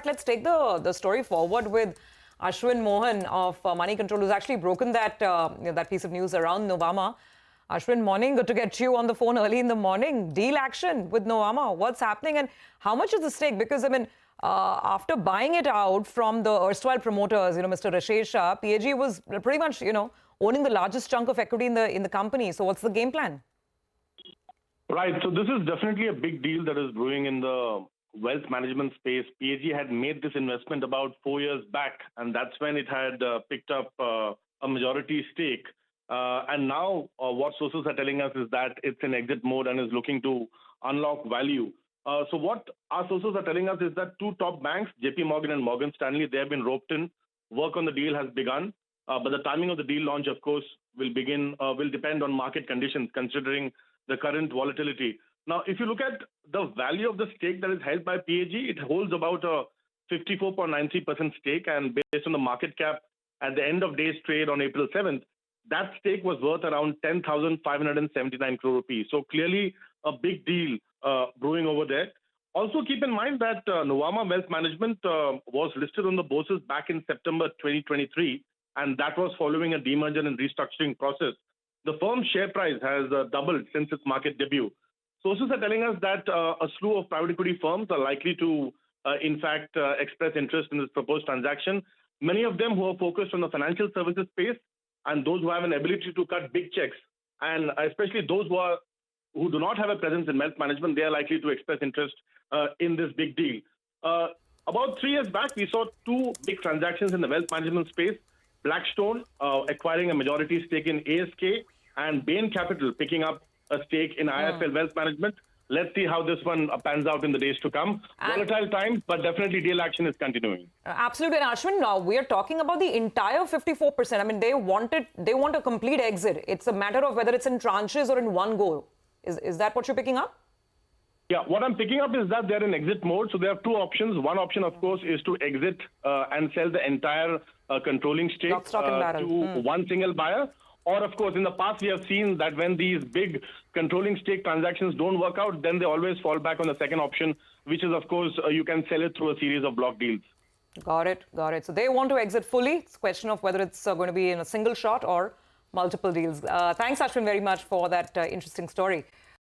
let's take the story forward with Ashwin Mohan of Moneycontrol, who's actually broken that that piece of news around Nuvama. Ashwin, morning. Good to get you on the phone early in the morning. Deal action with Nuvama. What's happening and how much is the stake? Because, I mean, after buying it out from the erstwhile promoters, Mr. Rashesh Shah, PAG was pretty much, owning the largest chunk of equity in the company. So what's the game plan? Right. So this is definitely a big deal that is brewing in the wealth management space. PAG had made this investment about 4 years back, and that's when it had picked up a majority stake. And now what sources are telling us is that it's in exit mode and is looking to unlock value. So what our sources are telling us is that two top banks, JPMorgan and Morgan Stanley, they have been roped in. Work on the deal has begun. But the timing of the deal launch, of course, will depend on market conditions, considering the current volatility. Now, if you look at the value of the stake that is held by PAG, it holds about a 54.93% stake, and based on the market cap at the end of day's trade on April 7th, that stake was worth around 10,579 crore rupees. So clearly a big deal brewing over there. Also keep in mind that Nuvama Wealth Management was listed on the bourses back in September 2023, and that was following a demerger and restructuring process. The firm's share price has doubled since its market debut. Sources are telling us that a slew of private equity firms are likely to, in fact, express interest in this proposed transaction. Many of them who are focused on the financial services space and those who have an ability to cut big checks, and especially those who do not have a presence in wealth management, they are likely to express interest in this big deal. About 3 years back, we saw two big transactions in the wealth management space. Blackstone acquiring a majority stake in ASK, and Bain Capital picking up a stake in IIFL Wealth Management. Let's see how this one pans out in the days to come. Volatile times, but definitely deal action is continuing. Absolutely. And Ashwin, now we are talking about the entire 54%. I mean, they want a complete exit. It's a matter of whether it's in tranches or in one go. Is that what you're picking up? Yeah, what I'm picking up is that they're in exit mode. So there are two options. One option, of course, is to exit and sell the entire controlling stake to one single buyer. Or, of course, in the past, we have seen that when these big controlling stake transactions don't work out, then they always fall back on the second option, which is, of course, you can sell it through a series of block deals. Got it. Got it. So they want to exit fully. It's a question of whether it's going to be in a single shot or multiple deals. Thanks, Ashwin, very much for that interesting story.